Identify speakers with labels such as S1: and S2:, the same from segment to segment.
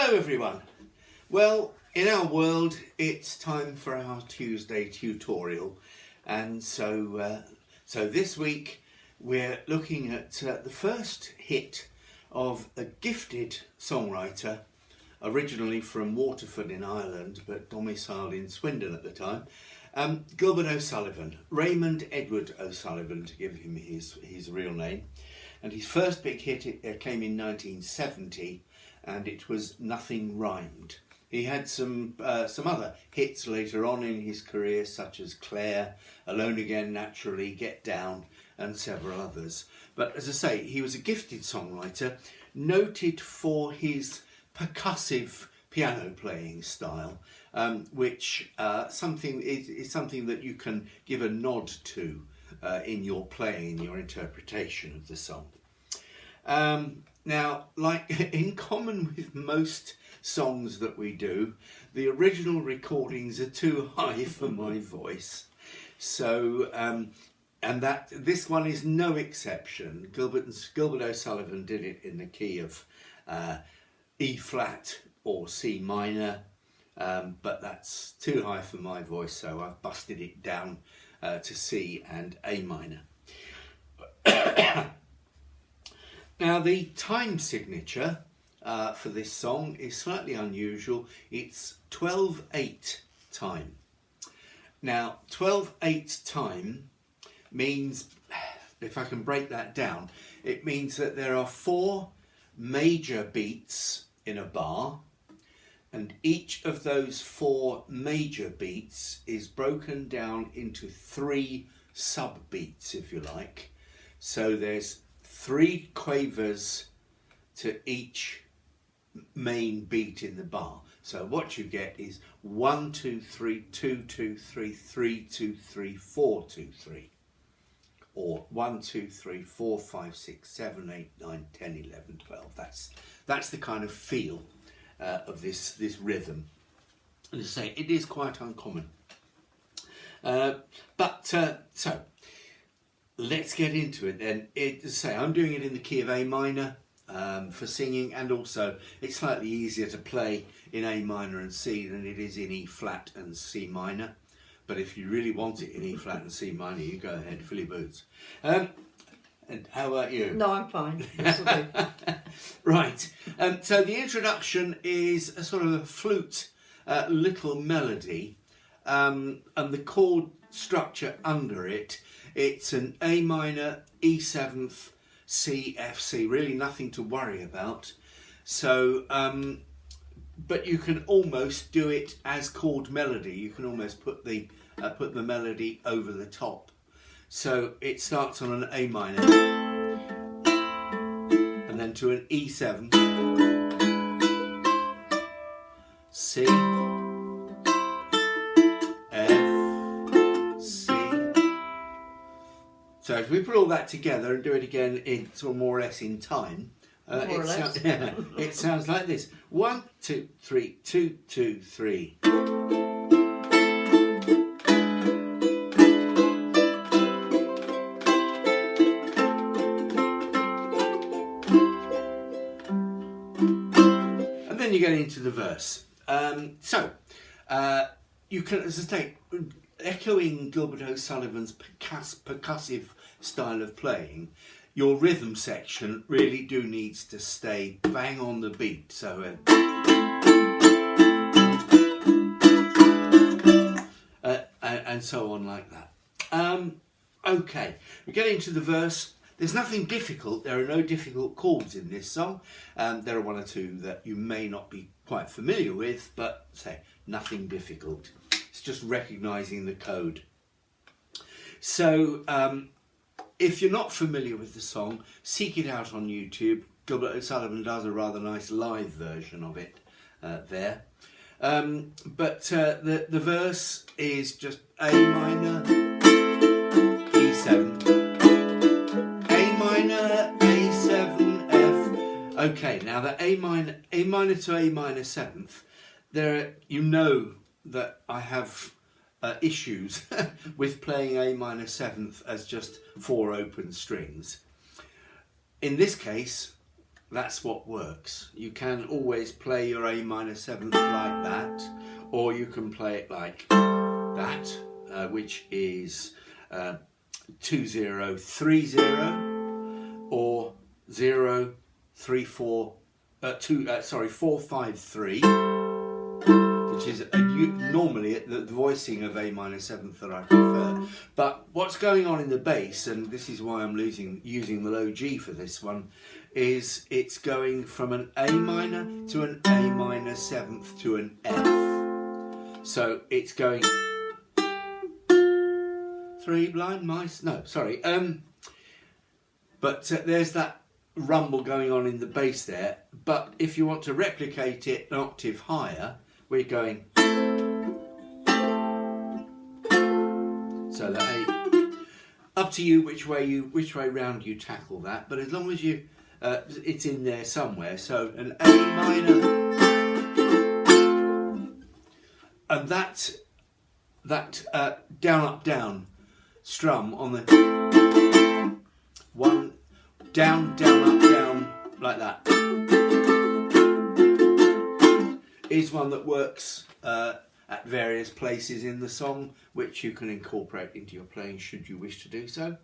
S1: Hello everyone. Well, in our world it's time for our Tuesday tutorial, and so this week we're looking at the first hit of a gifted songwriter, originally from Waterford in Ireland but domiciled in Swindon at the time, Gilbert O'Sullivan, Raymond Edward O'Sullivan to give him his real name. And his first big hit came in 1970, and it was Nothing Rhymed. He had some other hits later on in his career, such as Claire, Alone Again Naturally, Get Down, and several others. But as I say, he was a gifted songwriter, noted for his percussive piano playing style, which is something that you can give a nod to in your playing, in your interpretation of the song. Now, like in common with most songs that we do, the original recordings are too high for my voice. So, and that this one is no exception. Gilbert O'Sullivan did it in the key of E flat or C minor, but that's too high for my voice, so I've busted it down to C and A minor. Now, the time signature for this song is slightly unusual. It's 12/8 time. Now, 12/8 time means, if I can break that down, it means that there are 4 major beats in a bar, and each of those 4 major beats is broken down into 3 sub beats, if you like. So there's 3 quavers to each main beat in the bar. So what you get is 1 2 3 2 2 3 3 2 3 4 2 3, or 1 2 3 4 5 6 7 8 9 10 11 12. That's the kind of feel of this rhythm. And as I say, it is quite uncommon. So let's get into it then. I'm doing it in the key of A minor for singing, and also it's slightly easier to play in A minor and C than it is in E flat and C minor. But if you really want it in E flat and C minor, you go ahead, fill your boots. And how about you?
S2: No, I'm fine.
S1: Right. So the introduction is a sort of a flute little melody, and the chord structure under it, it's an A minor, E7th, C, F, C, really nothing to worry about. So, but you can almost do it as chord melody. You can almost put the melody over the top. So it starts on an A minor, and then to an E7, C, So if we put all that together and do it again in sort of more or less in time, it sounds like this: 1 2 3 2 2 3. And then you get into the verse. You can, as I say, echoing Gilbert O'Sullivan's percussive style of playing, your rhythm section really needs to stay bang on the beat. So and so on like that. Okay, we get into the verse. There's nothing difficult. There are no difficult chords in this song. There are 1 or 2 that you may not be quite familiar with, but say nothing difficult. It's just recognising the code. So if you're not familiar with the song, seek it out on YouTube. Gilbert O'Sullivan does a rather nice live version of it there. But the verse is just A minor, E7, A minor, A7, F. Okay, now the A minor to A minor 7th, you know that I have issues with playing A minor 7th as just 4 open strings. In this case, that's what works. You can always play your A minor 7th like that, or you can play it like that, which is 2030, or 453, which is normally the voicing of A minor 7th that I prefer. But what's going on in the bass, and this is why I'm using the low G for this one, is it's going from an A minor to an A minor 7th to an F. So it's going three blind mice. No, sorry. But there's that rumble going on in the bass there. But if you want to replicate it an octave higher, we're going. So that A. Up to you which way round you tackle that. But as long as you, it's in there somewhere. So an A minor, and that down up down strum on the one, down down up down like that, is one that works at various places in the song, which you can incorporate into your playing should you wish to do so.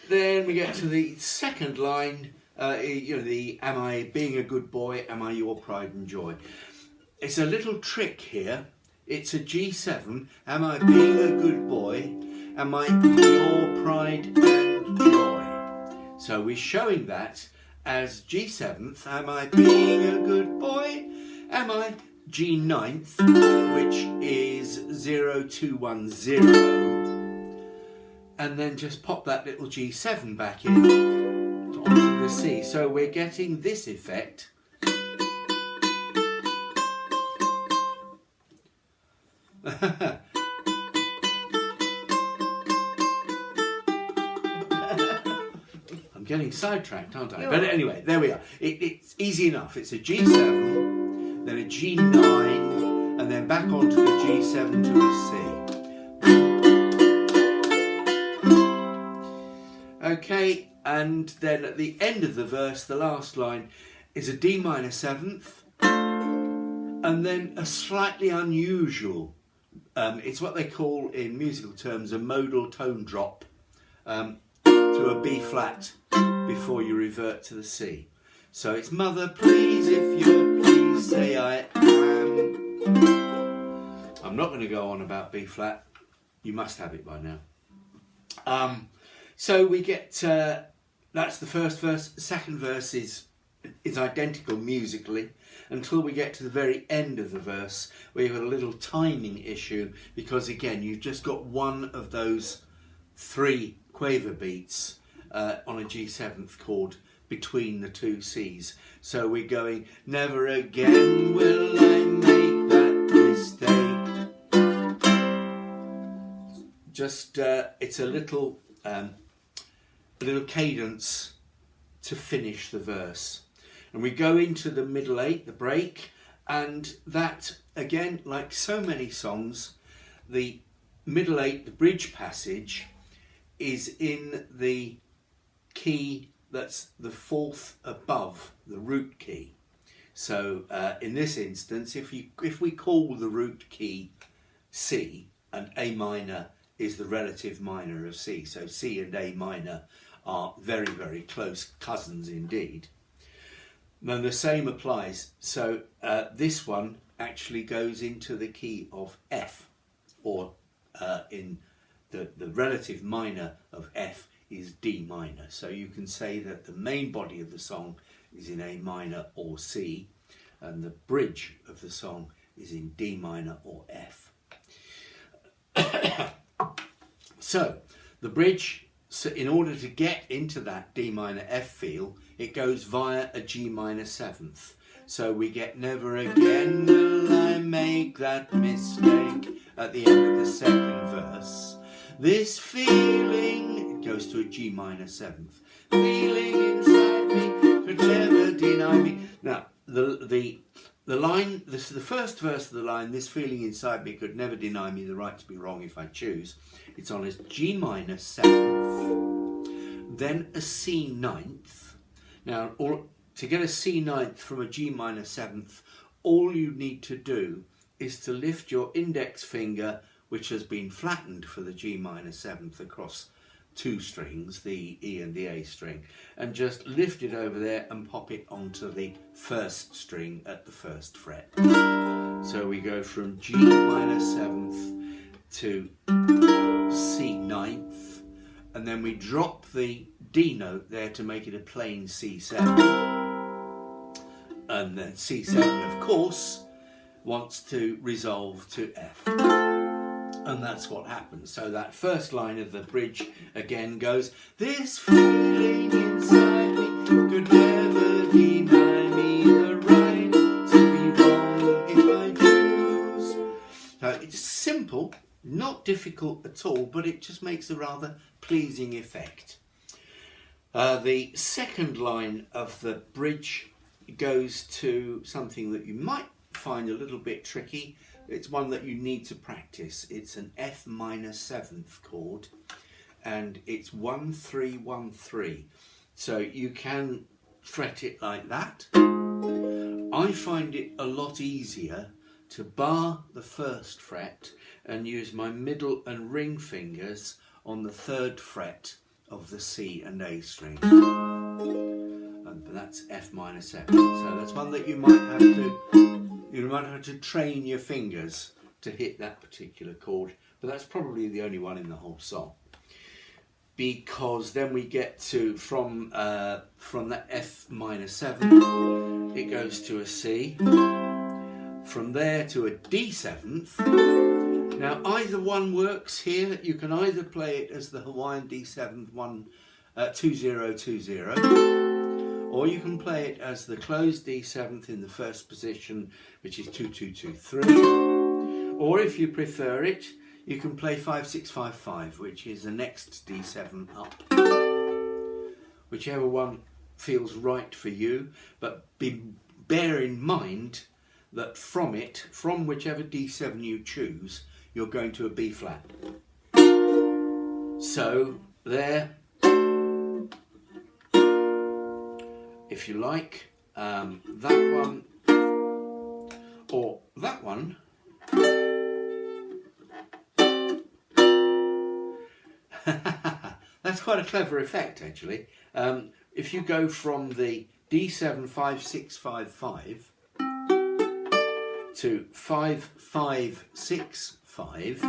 S1: Then we get to the second line, the am I being a good boy, am I your pride and joy. It's a little trick here. It's a G7, am I being a good boy, am I your pride and joy. So we're showing that as G7th, am I being a good boy, am I G9th, which is 0210, and then just pop that little G7 back in onto the C. So we're getting this effect. I'm getting sidetracked, aren't I? But anyway, there we are. It's easy enough. It's a G7, then a G9, and then back onto the G7 to a C. Okay, and then at the end of the verse, the last line is a D minor 7th, and then a slightly unusual, it's what they call in musical terms a modal tone drop, to a B flat before you revert to the C. So it's mother, please, if you'll please say I am. I'm not going to go on about B flat. You must have it by now. So we get, that's the first verse. The second verse is identical musically until we get to the very end of the verse, where you've got a little timing issue, because again you've just got one of those three quaver beats on a G7th chord between the two C's. So we're going, never again will I make that mistake. Just it's a little cadence to finish the verse. And we go into the middle eight, the break, and that, again, like so many songs, the middle eight, the bridge passage, is in the key that's the fourth above the root key. So in this instance, if we call the root key C, and A minor is the relative minor of C, so C and A minor are very, very close cousins indeed. Then the same applies. So this one actually goes into the key of F, or in the relative minor of F is D minor. So you can say that the main body of the song is in A minor or C, and the bridge of the song is in D minor or F. So the bridge, so in order to get into that D minor F feel, it goes via a G minor 7th. So we get never again will I make that mistake at the end of the second verse. This feeling, it goes to a G minor 7th. Feeling inside me could never deny me. Now, the line, this is the first verse of the line, this feeling inside me could never deny me the right to be wrong if I choose. It's on a G minor 7th, then a C 9th. Now, to get a C ninth from a G minor seventh, all you need to do is to lift your index finger, which has been flattened for the G minor seventh across two strings, the E and the A string, and just lift it over there and pop it onto the first string at the first fret. So we go from G minor seventh to C ninth, and then we drop the D note there to make it a plain C7. And then C7, of course, wants to resolve to F. And that's what happens. So that first line of the bridge again goes, this feeling inside me could never deny me the right to be wrong if I choose. So it's simple, not difficult at all, but it just makes a rather pleasing effect. The second line of the bridge goes to something that you might find a little bit tricky. It's one that you need to practice. It's an F minor seventh chord, and it's 1 3 1 3. So you can fret it like that. I find it a lot easier to bar the first fret and use my middle and ring fingers on the third fret of the C and A string. And that's F minor 7. So that's one that you might have to train your fingers to hit that particular chord, but that's probably the only one in the whole song. Because then we get to from that F minor 7, it goes to a C. From there to a D seventh. Now either one works here. You can either play it as the Hawaiian D seventh 2020, or you can play it as the closed D seventh in the first position, which is 2223. Or if you prefer it, you can play 5655, which is the next D7 up. Whichever one feels right for you, but bear in mind that from whichever D7 you choose, you're going to a B flat. So there, if you like, that one or that one. That's quite a clever effect, actually. If you go from the D7 5655 to 5565,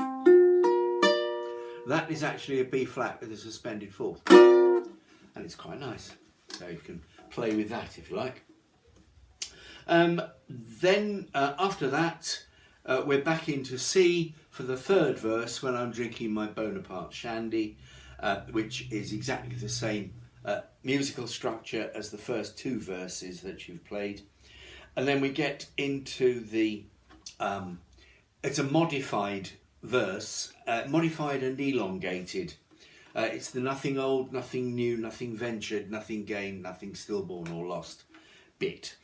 S1: that is actually a B flat with a suspended fourth, and it's quite nice. So you can play with that if you like. Then after that, we're back into C for the third verse when I'm drinking my Bonaparte shandy, which is exactly the same musical structure as the first two verses that you've played. And then we get into the, it's a modified verse, modified and elongated. It's the nothing old, nothing new, nothing ventured, nothing gained, nothing stillborn or lost bit.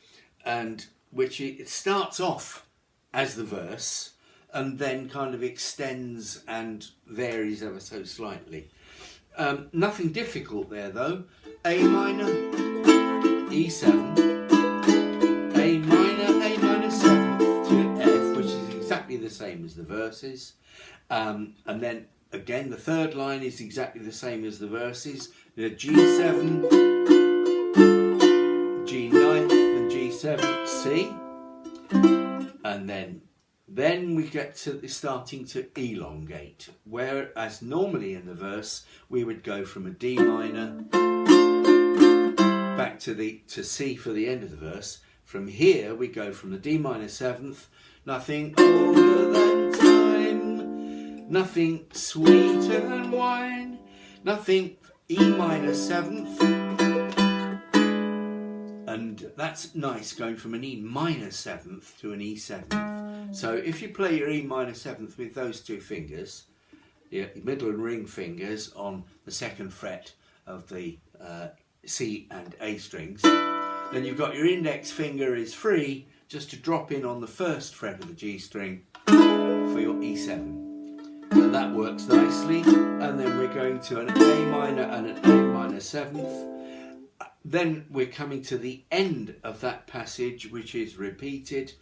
S1: And which it starts off as the verse and then kind of extends and varies ever so slightly. Nothing difficult there though. A minor, E7, A minor 7th to F, which is exactly the same as the verses. And then again, the third line is exactly the same as the verses. The G7, G9, and G7, C. And then we get to starting to elongate, whereas normally in the verse we would go from a D minor back to C for the end of the verse. From here we go from the D minor 7th, nothing older than time, nothing sweeter than wine, nothing E minor 7th, and that's nice, going from an E minor 7th to an E 7th. So if you play your E minor 7th with those two fingers, your middle and ring fingers on the second fret of the C and A strings, then you've got your index finger is free just to drop in on the first fret of the G string for your E7. So that works nicely, and then we're going to an A minor and an A minor 7th. then we're coming to the end of that passage, which is repeated.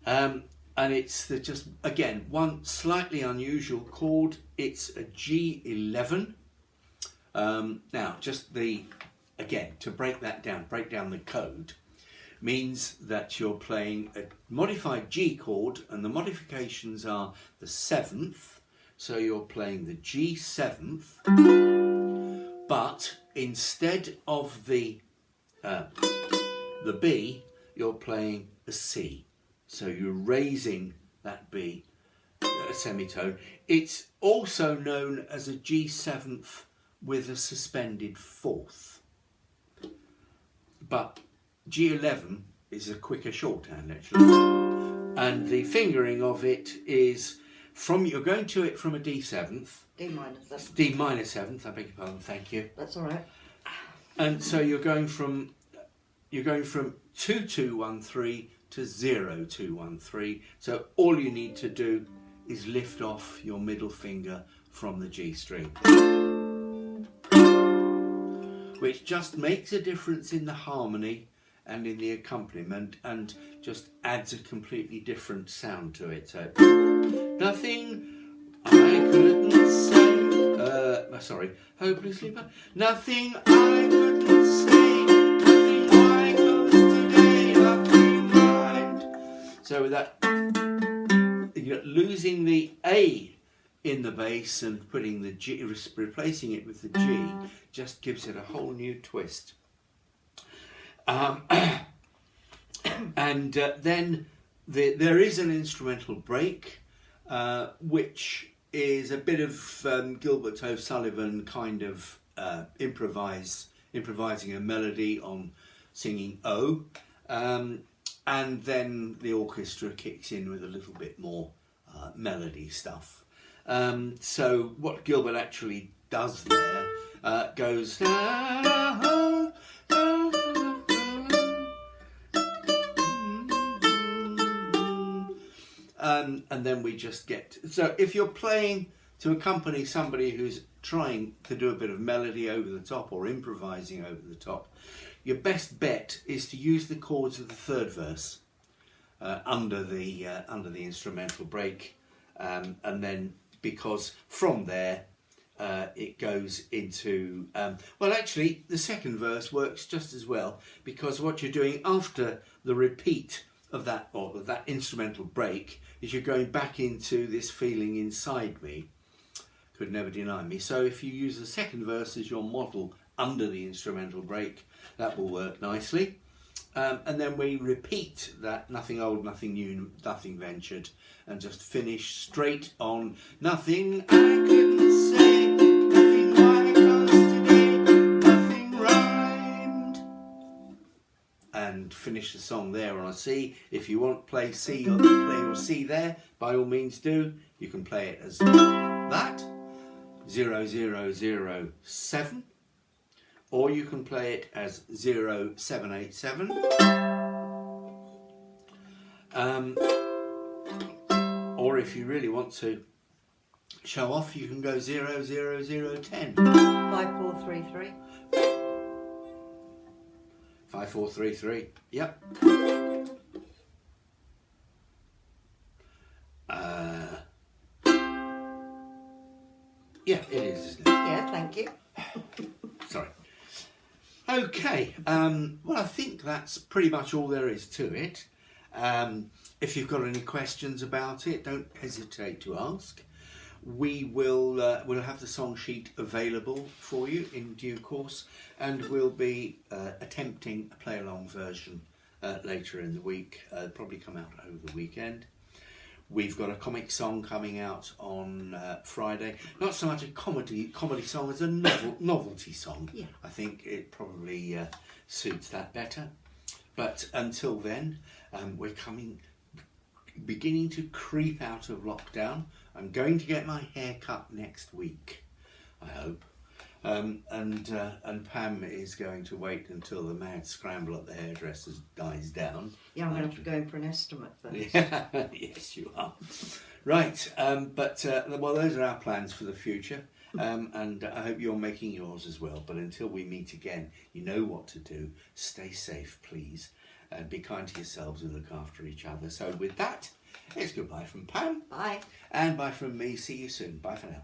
S1: And it's just, again, one slightly unusual chord. It's a G11. Now, just again, to break down the code, means that you're playing a modified G chord, and the modifications are the 7th. So you're playing the G7th, but instead of the B, you're playing a C. So you're raising that B a semitone. It's also known as a G7th with a suspended 4th. But G11 is a quicker shorthand, actually. And the fingering of it is you're going to it from a D7th.
S2: D minor 7th.
S1: D minor 7th, I beg your pardon, thank you.
S2: That's all right.
S1: And so you're going from 2-2-1-3 to 0-2-1-3. So all you need to do is lift off your middle finger from the G string, which just makes a difference in the harmony and in the accompaniment, and just adds a completely different sound to it. So, nothing I couldn't say. Hopelessly, but nothing I couldn't say. Nothing I close today. Nothing mind. So with that, you're losing the A in the bass and putting the G, replacing it with the G, just gives it a whole new twist. And then there is an instrumental break, which is a bit of Gilbert O'Sullivan kind of improvising a melody on singing O, and then the orchestra kicks in with a little bit more melody stuff. So what Gilbert actually does there goes, and then we just get, so if you're playing to accompany somebody who's trying to do a bit of melody over the top or improvising over the top, your best bet is to use the chords of the third verse under the instrumental break, and then, because from there it goes into, well, actually the second verse works just as well, because what you're doing after the repeat of that, or of that instrumental break, is you're going back into this feeling inside me, could never deny me. So if you use the second verse as your model under the instrumental break, that will work nicely. And then we repeat that nothing old, nothing new, nothing ventured, and just finish straight on nothing I couldn't say, nothing I close today, nothing rhymed. And finish the song there on a C. If you want to play C or play your C there, by all means do. You can play it as that, 0007. Or you can play it as 0787. Or if you really want to show off, you can go 00010.
S2: 5433.
S1: 5433. Yep. Yeah, it is, isn't it?
S2: Yeah, thank you.
S1: Sorry. Okay, well, I think that's pretty much all there is to it. If you've got any questions about it, don't hesitate to ask. We will we'll have the song sheet available for you in due course, and we'll be attempting a play-along version later in the week. Probably come out over the weekend. We've got a comic song coming out on Friday. Not so much a comedy song as a novelty song. Yeah. I think it probably suits that better. But until then, we're beginning to creep out of lockdown. I'm going to get my hair cut next week, I hope. And Pam is going to wait until the mad scramble at the hairdressers dies down.
S2: Yeah, I'm going to have to go in for an estimate first.
S1: Yeah, yes, you are. Right, well, those are our plans for the future. And I hope you're making yours as well. But until we meet again, you know what to do. Stay safe, please. Be kind to yourselves and look after each other. So with that, it's goodbye from Pam.
S2: Bye.
S1: And bye from me. See you soon. Bye for now.